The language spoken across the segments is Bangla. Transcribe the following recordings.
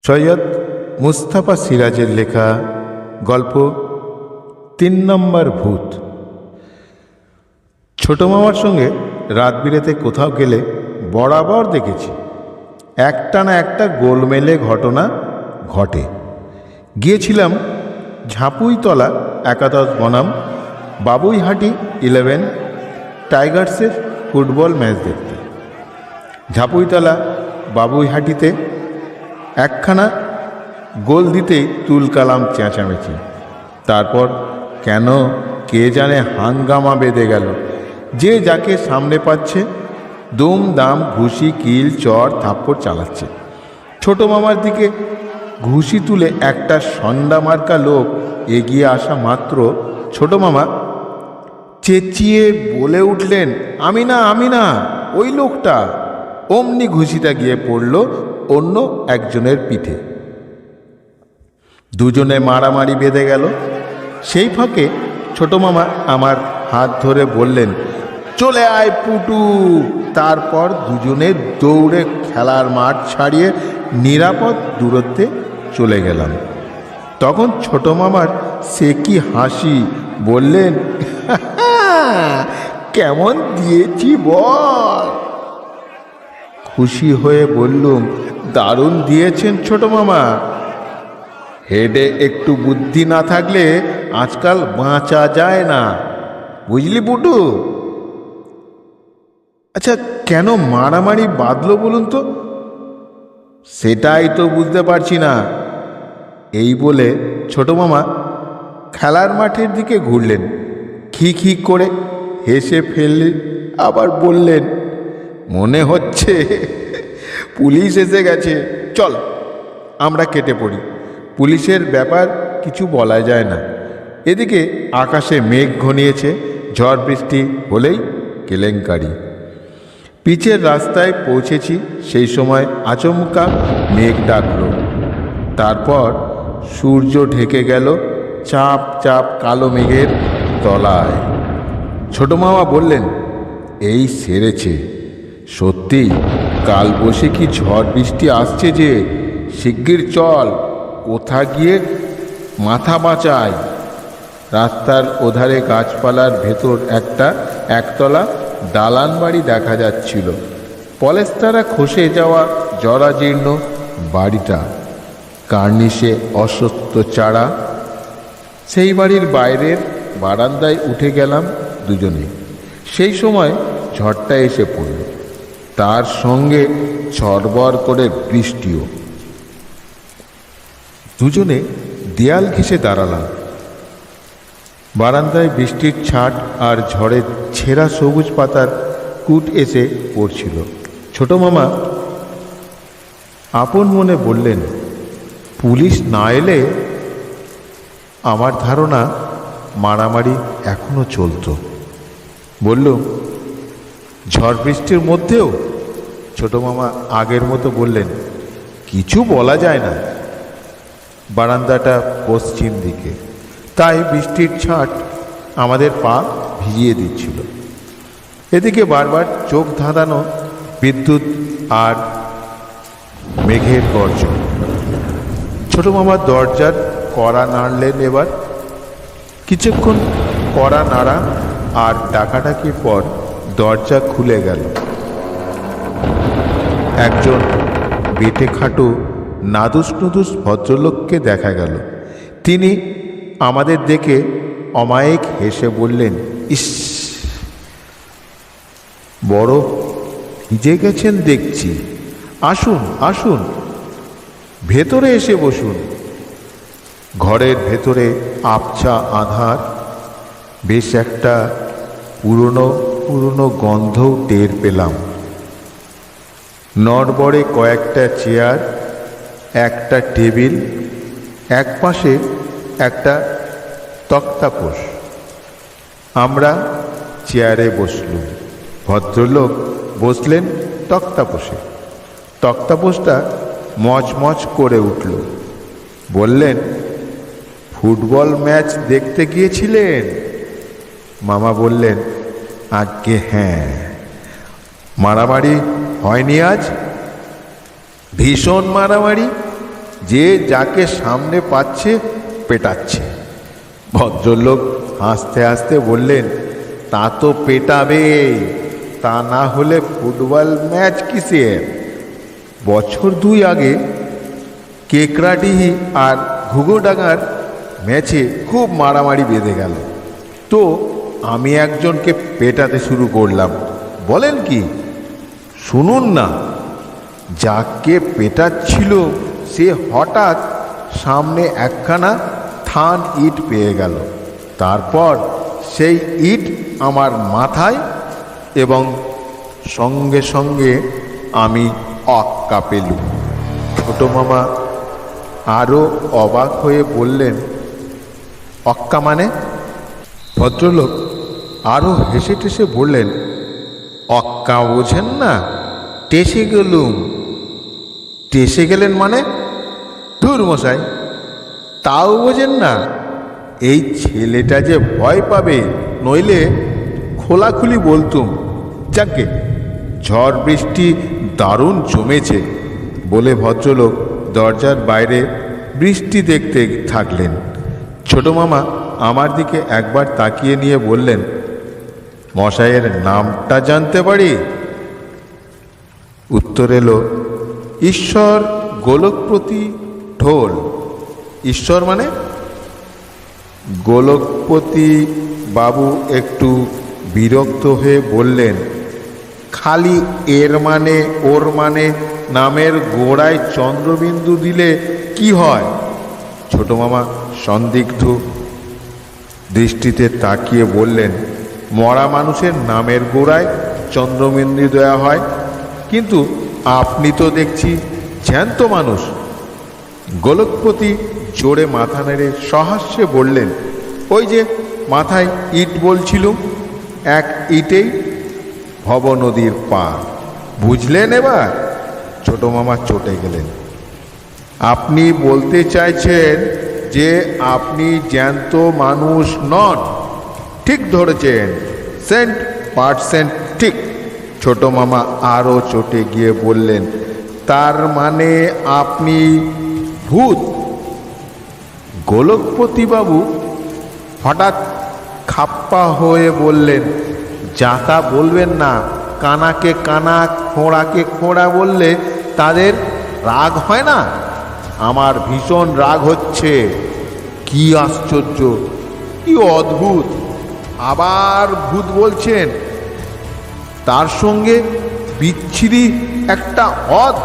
সৈয়দ মুস্তাফা সিরাজের লেখা গল্প ৩ নম্বর ভূত। ছোট মামার সঙ্গে রাত বিরেতে কোথাও গেলে বরাবর দেখেছি একটা না একটা গোলমেলে ঘটনা ঘটে। গিয়েছিলাম ঝাঁপুইতলা একাদশ বনাম বাবুইহাটি 11 টাইগার্সের ফুটবল ম্যাচ দেখতে। ঝাঁপুইতলা বাবুইহাটিতে একখানা গোল দিতেই তুলকালাম চেঁচামেচি। তারপর কেন কে জানে হাঙ্গামা বেঁধে গেল। যে যাকে সামনে পাচ্ছে দুম দাম ঘুষি কিল চর থাপ্পড় চালাচ্ছে। ছোট মামার দিকে ঘুষি তুলে একটা সন্ডা মার্কা লোক এগিয়ে আসা মাত্র ছোট মামা চেঁচিয়ে বলে উঠলেন, আমি না, আমি না, ওই লোকটা। অমনি ঘুষিটা গিয়ে পড়ল অন্য একজনের পিঠে। দুজনে মারামারি বেঁধে গেল। সেই ফাঁকে ছোট মামা আমার হাত ধরে বললেন, চলে আয় পুটু। তারপর দুজনে দৌড়ে খেলার মাঠ ছাড়িয়ে নিরাপদ দূরত্বে চলে গেলাম। তখন ছোট মামার সে কি হাসি, বললেন, কেমন দিয়েছি বল। খুশি হয়ে বললুম, দারুণ দিয়েছেন ছোট মামা। হেডে একটু বুদ্ধি না থাকলে আজকাল বাঁচা যায় না, বুঝলি পুটু। আচ্ছা, কেন মারামারি বাঁধলো বলুন তো? সেটাই তো বুঝতে পারছি না। এই বলে ছোট মামা খেলার মাঠের দিকে ঘুরলেন, খি করে হেসে ফেললেন, আবার বললেন, মনে হচ্ছে পুলিশ এসে গেছে, চল আমরা কেটে পড়ি। পুলিশের ব্যাপার কিছু বলা যায় না। এদিকে আকাশে মেঘ ঘনিয়েছে, ঝড় বৃষ্টি হলেই কেলেঙ্কারি। পিচের রাস্তায় পৌঁছেছি, সেই সময় আচমকা মেঘ ডাকল। তারপর সূর্য ঢেকে গেল চাপ চাপ কালো মেঘের তলায়। ছোট মামা বললেন, এই সেরেছে, সত্যি কালবৈশাখী ঝড় বৃষ্টি আসছে যে, শিগগির চল, কোথা গিয়ে মাথা বাঁচাই। রাস্তার ওধারে গাছপালার ভেতর একটা একতলা দালান বাড়ি দেখা যাচ্ছিল। পলেস্তারা খসে যাওয়া জরাজীর্ণ বাড়িটা, কার্নিশে অসত্য চারা। সেই বাড়ির বাইরের বারান্দায় উঠে গেলাম দুজনে। সেই সময় ঝড়টা এসে পড়ল, তার সঙ্গে ঝরবর করে বৃষ্টিও। দুজনে দেয়াল ঘেঁষে দাঁড়ালাম। বারান্দায় বৃষ্টির ছাট আর ঝড়ের ছেঁড়া সবুজ পাতার কুট এসে পড়ছিল। ছোট মামা আপন মনে বললেন, পুলিশ না এলে আমার ধারণা মারামারি এখনো চলত। বলল, ঝড় বৃষ্টির মধ্যেও? ছোট মামা আগের মতো বললেন, কিছু বলা যায় না। বারান্দাটা পশ্চিম দিকে, তাই বৃষ্টির ছাট আমাদের পা ভিজিয়ে দিচ্ছিল। এদিকে বারবার চোখ ধাঁধানো বিদ্যুৎ আর মেঘের গর্জন। ছোট মামার দরজার কড়া নাড়লেন। এবার কিছুক্ষণ কড়া নাড়া আর ডাকাডাকির পর দরজা খুলে গেল। একজন বেটে খাটো নাদুস নুদুস ভদ্রলোককে দেখা গেল। তিনি আমাদের দেখে অমায়িক হেসে বললেন, ইস, বড় ভিজে গেছেন দেখছি, আসুন আসুন, ভেতরে এসে বসুন। ঘরের ভেতরে আবছা আঁধার, বেশ একটা পুরনো পুরনো গন্ধও টের পেলাম। নড়বড়ে কয়েকটা চেয়ার, একটা টেবিল, একপাশে একটা তক্তাপোষ। আমরা চেয়ারে বসলুম, ভদ্রলোক বসলেন তক্তাপোষে। তক্তাপোষটা মচমচ করে উঠল। বললেন, ফুটবল ম্যাচ দেখতে গিয়েছিলেন? মামা বললেন, আজ্ঞে হ্যাঁ। মারামারি হয়নি আজ? ভীষণ মারামারি, যে যাকে সামনে পাচ্ছে পেটাচ্ছে। ভদ্রলোক হাসতে হাসতে বললেন, তা তো পেটাবে, তা না হলে ফুটবল ম্যাচ কিসের? বছর 2 আগে কেকড়াডিহি আর ঘুঘুডাঙ্গার ম্যাচে খুব মারামারি বেঁধে গেল, তো আমি একজনকে পেটাতে শুরু করলাম। বলেন কি? শুনুন না। যাকে পেটাচ্ছিল সে হঠাৎ সামনে একখানা থান ইট পেয়ে গেল। তারপর সেই ইট আমার মাথায়, এবং সঙ্গে সঙ্গে আমি অক্কা পেলুম। ছোট মামা আরও অবাক হয়ে বললেন, অক্কা মানে? ভদ্রলোক আরও হেসে টেসে বললেন, অক্কা বোঝেন না? টেসে গেলুম। টেসে গেলেন মানে? ধুর মশাই, তাও বোঝেন না? এই ছেলেটা যে ভয় পাবে, নইলে খোলাখুলি বলতুম। যাকে ঝড় বৃষ্টি দারুণ জমেছে বলে ভদ্রলোক দরজার বাইরে বৃষ্টি দেখতে থাকলেন। ছোট মামা আমার দিকে একবার তাকিয়ে নিয়ে বললেন, মশাইয়ের নামটা জানতে পারি? উত্তর এলো, ঈশ্বর গোলকপতি ঢোল। ঈশ্বর মানে? গোলকপতি বাবু একটু বিরক্ত হয়ে বললেন, খালি এর মানে ওর মানে নামের গোড়ায় চন্দ্রবিন্দু দিলে কি হয়? ছোট মামা সন্দিগ্ধ দৃষ্টিতে তাকিয়ে বললেন, মরা মানুষের নামের গোড়ায় চন্দ্রবিন্দু দেওয়া হয়, কিন্তু আপনি তো দেখছি জ্যান্ত মানুষ। গোলকপতি জোরে মাথা নেড়ে সহাস্যে বললেন, ওই যে মাথায় ইট বলছিলুম, এক ইটেই ভব নদীর পার। বুঝলেন এবার? ছোট মামা চটে গেলেন। আপনি বলতে চাইছেন যে আপনি জ্যান্ত মানুষ নন? ঠিক ধরেছেন, 100% ঠিক। ছোট মামা আরও চটে গিয়ে বললেন, তার মানে আপনি ভূত? গোলকপতিবাবু হঠাৎ খাপ্পা হয়ে বললেন, যাতা বলবেন না। কানাকে কানা, খোঁড়াকে খোঁড়া বললে তাদের রাগ হয় না? আমার ভীষণ রাগ হচ্ছে। কি আশ্চর্য, কি অদ্ভুত! আবার ভূত বলছেন, তার সঙ্গে বিচ্ছিরি একটা অদ।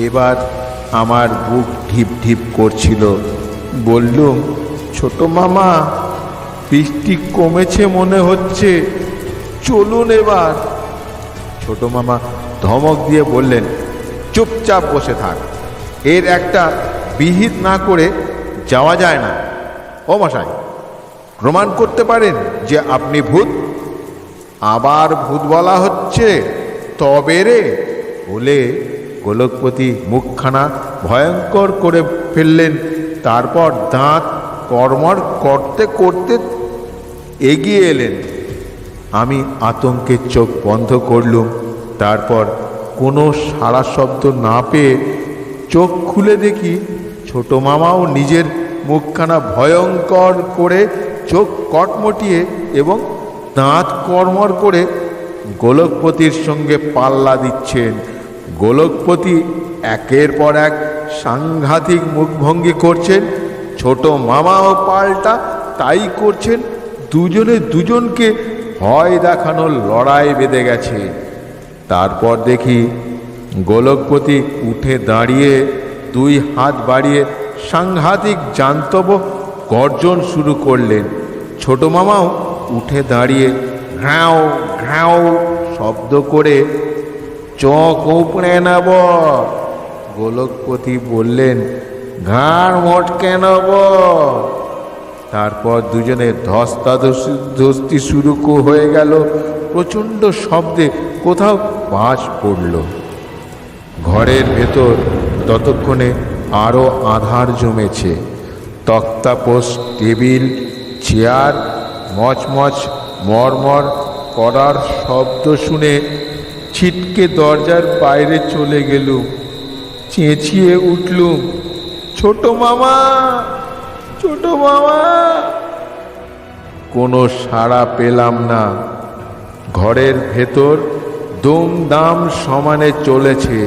এবার আমার বুক ঢিপ ঢিপ করছিল। বললুম, ছোট মামা, বৃষ্টি কমেছে মনে হচ্ছে, চলুন এবার। ছোট মামা ধমক দিয়ে বললেন, চুপচাপ বসে থাক, এর একটা বিহিত না করে যাওয়া যায় না। ও মশাই, প্রমাণ করতে পারেন যে আপনি ভূত? আবার ভূত বলা হচ্ছে? তবে রে বলে গোলকপতি মুখখানা ভয়ঙ্কর করে ফেললেন। তারপর দাঁত কড়মড় করতে করতে এগিয়ে এলেন। আমি আতঙ্কে চোখ বন্ধ করলুম। তারপর কোনো সাড়া শব্দ না পেয়ে চোখ খুলে দেখি ছোট মামাও নিজের মুখখানা ভয়ঙ্কর করে চোখ কটমটিয়ে এবং দাঁত কড়মড় করে গোলকপতির সঙ্গে পাল্লা দিচ্ছেন। গোলকপতি একের পর এক সাংঘাতিক মুখভঙ্গি করছেন, ছোট মামাও পাল্টা তাই করছেন। দুজনে দুজনকে ভয় দেখানোর লড়াই বেঁধে গেছে। তারপর দেখি গোলকপতি উঠে দাঁড়িয়ে 2 হাত বাড়িয়ে সাংঘাতিক জান্তব গর্জন শুরু করলেন। ছোট মামাও উঠে দাঁড়িয়ে ঘ্রাও ঘ্রাও শব্দ করে চোখ উপড়ে নেব। গোলকপতি বললেন, ঘাড় মোটকে নেব। তারপর দুজনে ধস্তাধস্তি শুরু হয়ে গেল। প্রচণ্ড শব্দে কোথাও বাজ পড়ল। ঘরের ভেতর ততক্ষণে আরও আঁধার জমেছে। তক্তাপোষ, টেবিল, চেয়ার মচমচ মরমর করার শব্দ শুনে ছিটকে দরজার বাইরে চলে গেলুম। চেঁচিয়ে উঠলুম, ছোট মামা, ছোট মামা। কোনো সাড়া পেলাম না। ঘরের ভেতর দুমদাম সমানে চলেছে,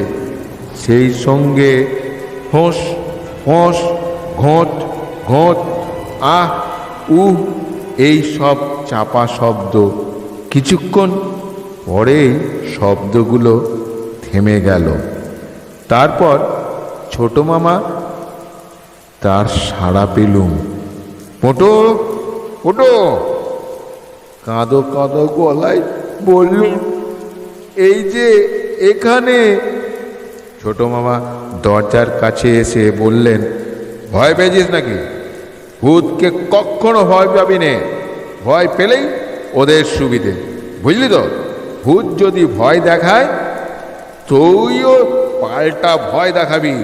সেই সঙ্গে হোঁস হোঁস, ঘোঁট ঘোঁট, আহ উহ, এই সব চাপা শব্দ। কিছুক্ষণ পরেই শব্দগুলো থেমে গেল। তারপর ছোট মামা, তার সাড়া পেলুম। পোটো, পোটো, কাঁদো কাঁদো গলায় বললুম, এই যে এখানে। ছোট মামা দরজার কাছে এসে বললেন, ভয় পেয়েছিস নাকি? ভূতকে কখনো ভয় পাবি নে, ভয় পেলেই ওদের সুবিধে, বুঝলি তো? ভূত যদি ভয় দেখায়, তুইও পাল্টা ভয় দেখাবি।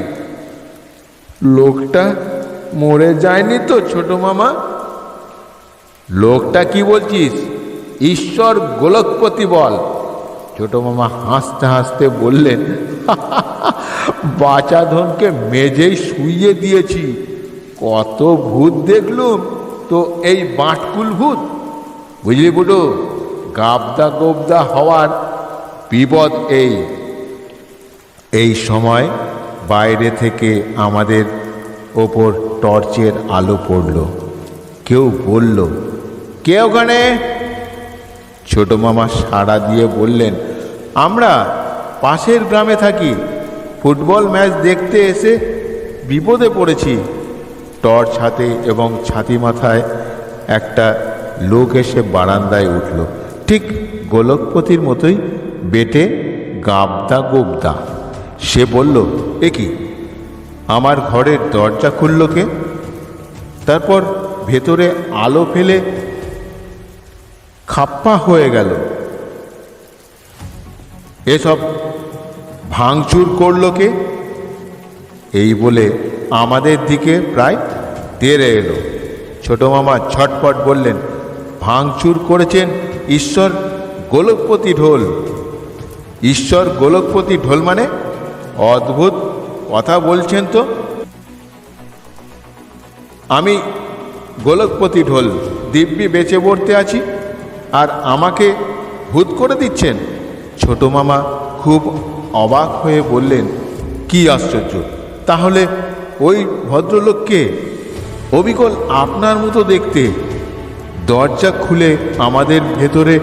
লোকটা মরে যায়নি তো ছোট মামা? লোকটা কি বলছিস? ঈশ্বর গোলকপতি বল। ছোট মামা হাসতে হাসতে বললেন, বাচাধনকে মেঝেই শুইয়ে দিয়েছি, কত ভূত দেখলুম, তো এই বাঁটকুল ভূত, বুঝলি বুডো? গাবদা গোবদা হওয়ার বিপদ এই। এই সময় বাইরে থেকে আমাদের ওপর টর্চের আলো পড়ল। কেউ বলল, কে ওখানে? ছোট মামা সাড়া দিয়ে বললেন, আমরা পাশের গ্রামে থাকি, ফুটবল ম্যাচ দেখতে এসে বিপদে পড়েছি। টর্চ হাতে এবং ছাতি মাথায় একটা লোক এসে বারান্দায় উঠল, ঠিক গোলকপতির মতোই বেটে গাবদা গোবদা। সে বলল, এ কি, আমার ঘরের দরজা খুলল কে? তারপর ভেতরে আলো ফেলে খাপ্পা হয়ে গেল। এসব ভাঙচুর করল কে? এই বলে আমাদের দিকে প্রায় তেড়ে এলো। ছোট মামা ছটপট বললেন, ভাঙচুর করেছেন ঈশ্বর গোলকপতি ঢোল। ঈশ্বর গোলকপতি ঢোল মানে? অদ্ভুত কথা বলছেন তো। আমি গোলকপতি ঢোল দিব্যি বেঁচে পড়তে আছি, আর আমাকে ভূত করে দিচ্ছেন? ছোট মামা খুব অবাক হয়ে বললেন, কি আশ্চর্য, তাহলে ওই ভদ্রলোককে? অবিকল আপনার মতো দেখতে। দরজা খুলে আমাদের ভেতরে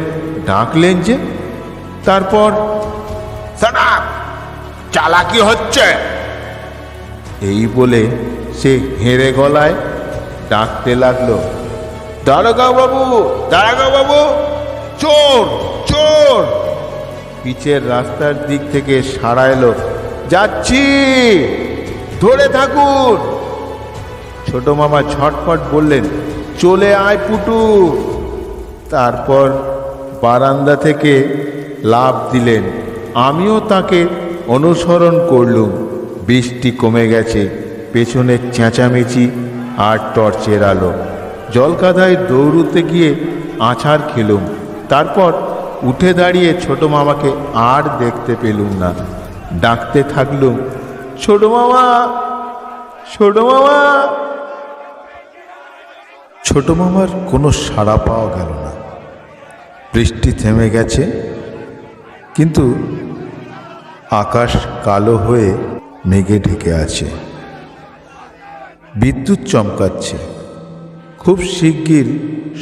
ডাকলেন যে। তারপর চালাকি হচ্ছে, এই বলে সে হেঁড়ে গলায় ডাকতে লাগলো, দারোগা বাবু, দারোগা বাবু, চোর চোর। পিচের রাস্তার দিক থেকে সাড়া এলো, যাচ্ছি, ধরে থাকুন। ছোট মামা ছটফট বললেন, চলে আয় পুটু। তারপর বারান্দা থেকে লাফ দিলেন। আমিও তাকে অনুসরণ করলুম। বৃষ্টি কমে গেছে, পেছনে চেঁচামেচি আর টর্চের আলো। জলকাদায় দৌড়তে গিয়ে আছাড় খেলুম। তারপর উঠে দাঁড়িয়ে ছোট মামাকে আর দেখতে পেলুম না। ডাকতে থাকলুম, ছোট মামা, ছোট মামা। ছোট মামার কোনো সাড়া পাওয়া গেল না। বৃষ্টি থেমে গেছে, কিন্তু আকাশ কালো হয়ে মেঘে ঢেকে আছে। বিদ্যুৎ চমকাচ্ছে। খুব শিগগির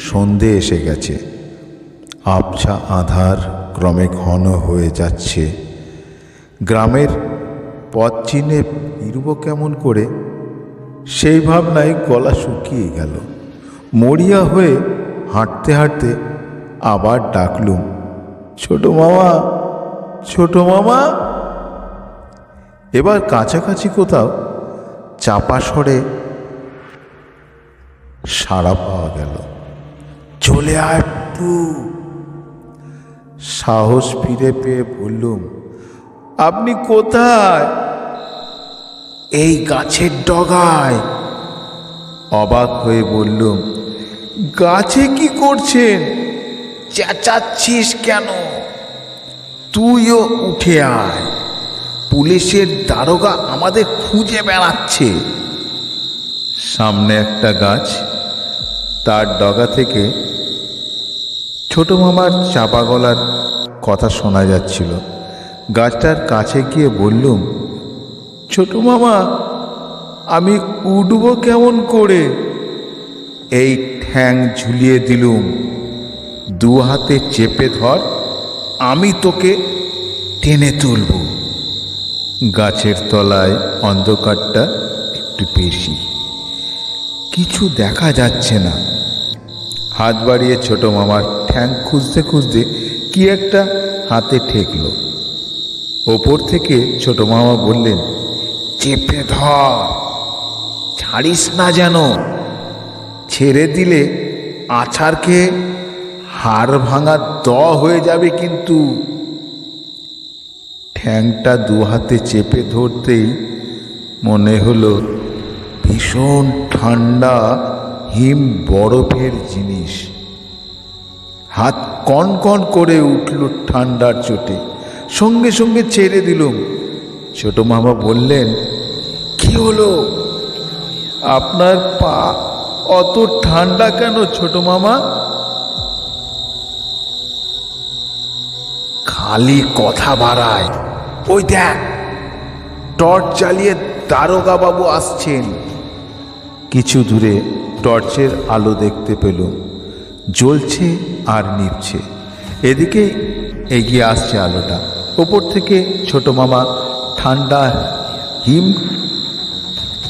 সন্ধে এসে গেছে। আবছা আঁধার ক্রমে ঘন হয়ে যাচ্ছে। গ্রামের পথ চিনে ফিরব কেমন করে, সেই ভাবনায় গলা শুকিয়ে গেল। মরিয়া হয়ে হাঁটতে হাঁটতে আবার ডাকলুম, ছোট মামা, ছোট মামা। এবার কাছাকাছি কোথাও চাপা স্বরে সাড়া পাওয়া গেল, চলে আয় পুটু। সাহস ফিরে পেয়ে বললুম, আপনি কোথায়? এই গাছের ডগায়। অবাক হয়ে বললুম, গাছে কি করছেন? চেঁচাচ্ছিস কেন? তুইও উঠে আয়, পুলিশের দারোগা আমাদের খুঁজে বেড়াচ্ছে। সামনে একটা গাছ, তার ডগা থেকে ছোট মামার চাপা গলার কথা শোনা যাচ্ছিল। গাছটার কাছে গিয়ে বললুম, ছোট মামা, আমি উঠব কেমন করে? এই ঠ্যাং ঝুলিয়ে দিলুম, দু হাতে চেপে ধর, আমি তোকে টেনে তুলব। গাছের তলায় অন্ধকারটা একটু বেশি, কিছু দেখা যাচ্ছে না। হাত বাড়িয়ে ছোট মামার ঠ্যাং খুঁজতে খুঁজতে কি একটা হাতে ঠেকল। ওপর থেকে ছোট মামা বললেন, চেপে ধর, ছাড়িস না যেন, ছেড়ে দিলে আছাড় খেয়ে হাড় ভাঙা হয়ে যাবে কিন্তু। ঠ্যাংটা দু হাতে চেপে ধরতেই মনে হলো ভীষণ ঠান্ডা হিম বরফের জিনিস। হাত কন কন করে উঠল ঠান্ডার চোটে, সঙ্গে সঙ্গে ছেড়ে দিলুম। ছোট মামা বললেন, কি হলো? আপনার পা অত ঠান্ডা কেন ছোট মামা? খালি কথা বাড়ায়, ওই দেখ, টর্চ চালিয়ে দারোগা বাবু আসছেন। কিছু দূরে টর্চের আলো দেখতে পেলুম, জ্বলছে আর নিভছে। এদিকে এগিয়ে আসছে আলোটা। ওপর থেকে ছোট মামা ঠান্ডা হিম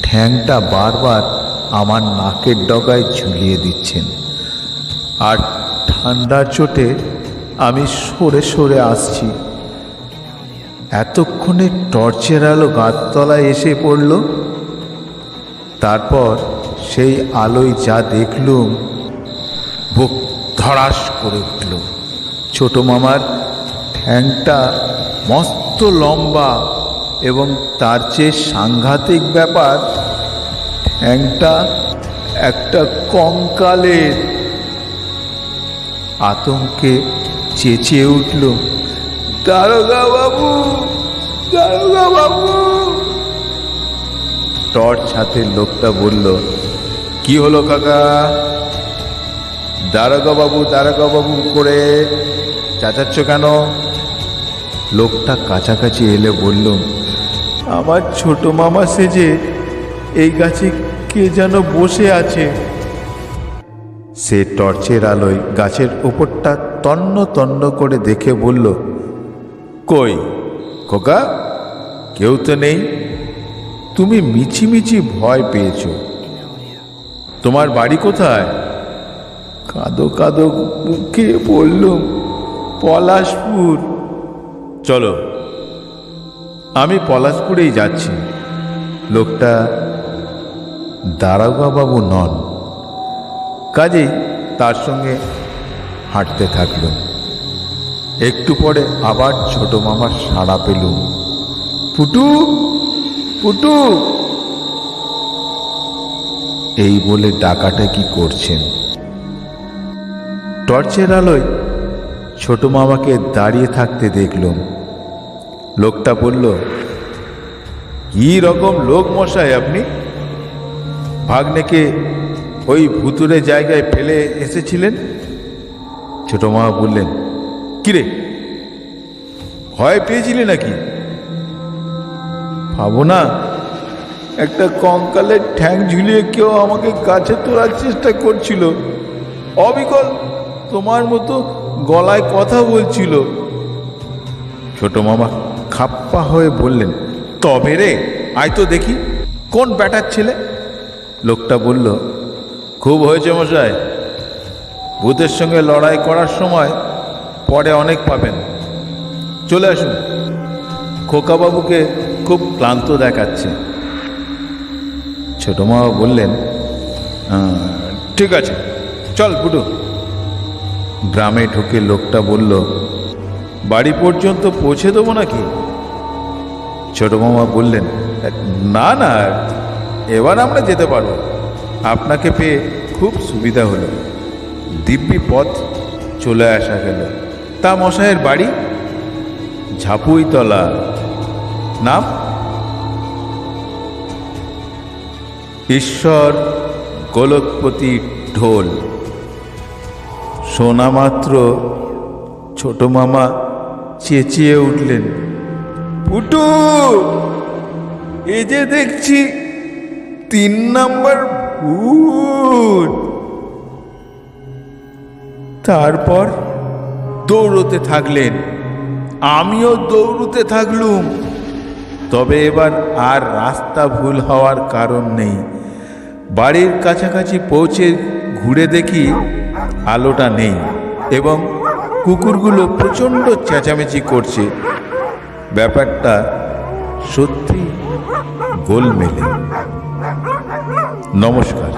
ঠ্যাংটা বারবার আমার নাকের ডগায় ঝুলিয়ে দিচ্ছেন, আর ঠান্ডার চোটে আমি সরে সরে আসছি। এতক্ষণে টর্চের আলো গাছতলায় এসে পড়ল। তারপর সেই আলোয় যা দেখলুম, বুক ধড়াস করে উঠল। ছোট মামার ঠ্যাংটা মস্ত লম্বা, এবং তার চেয়ে সাংঘাতিক ব্যাপার, ঠ্যাংটা একটা কঙ্কালের। আতঙ্কে চেঁচিয়ে উঠল, দারোগা বাবু, দারোগা বাবু। টর্চ হাতের লোকটা বলল, কি হলো কাকা? দারোগা বাবু করে চেঁচাচ্ছ কেন? লোকটা কাছাকাছি এলে বললুম, আমার ছোট মামা সেজে এই গাছে কে যেন বসে আছে। সে টর্চের আলোয় গাছের ওপরটা তন্ন তন্ন করে দেখে বলল, কই খোকা, কেউ তো নেই। তুমি মিছিমিছি ভয় পেয়েছ। তোমার বাড়ি কোথায়? কাঁদো কাঁদো মুখে বললুম, পলাশপুর। চলো, আমি পলাশপুরেই যাচ্ছি। লোকটা দারোগা বাবু নন, কাজেই তার সঙ্গে হাঁটতে থাকলুম। একটু পরে আবার ছোট মামার সাড়া পেলুম, পুটু, পুটু, এই বলে ডাকাটাকি করছেন। টর্চের আলোয় ছোট মামাকে দাঁড়িয়ে থাকতে দেখলুম। লোকটা বলল, কি রকম লোক মশাই আপনি? ভাগ্নেকে ওই ভুতুরে জায়গায় ফেলে এসেছিলেন? ছোট মামা বললেন, কিরে, ভয় পেয়েছিলি নাকি? ভাবো না, একটা কঙ্কালের ঠ্যাং ঝুলিয়ে কেউ আমাকে গাছে তোলার চেষ্টা করছিল। অবিকল তোমার মতো গলায় কথা বলছিল। ছোট মামা খাপ্পা হয়ে বললেন, তবে রে, আয় তো দেখি কোন ব্যাটার ছেলে। লোকটা বলল, খুব হয়েছে মশাই, ভূতের সঙ্গে লড়াই করার সময় পরে অনেক পাবেন। চলে আসুন, খোকাবাবুকে খুব ক্লান্ত দেখাচ্ছে। ছোট মামা বললেন, ঠিক আছে, চল পুটু। গ্রামে ঢুকে লোকটা বলল, বাড়ি পর্যন্ত পৌঁছে দেবো নাকি? ছোট মামা বললেন, না না, এবার আমরা যেতে পারবো। আপনাকে পেয়ে খুব সুবিধা হলো। দিব্যি পথ চলে আসা গেল। তা মশাইয়ের বাড়ি? ঝাপুইতলা। নাম? ঈশ্বর গোলকপতি ঢোল শোনা মাত্র ছোট মামা চেঁচিয়ে উঠলেন, পুটু, এ যে দেখছি 3 নম্বর ভূত। তারপর দৌড়তে থাকলেন, আমিও দৌড়তে থাকলুম। তবে এবার আর রাস্তা ভুল হওয়ার কারণ নেই। বাড়ির কাছাকাছি পৌঁছে ঘুরে দেখি আলোটা নেই এবং কুকুরগুলো প্রচণ্ড চেঁচামেচি করছে। ব্যাপারটা সত্যি গোলমেলে। নমস্কার।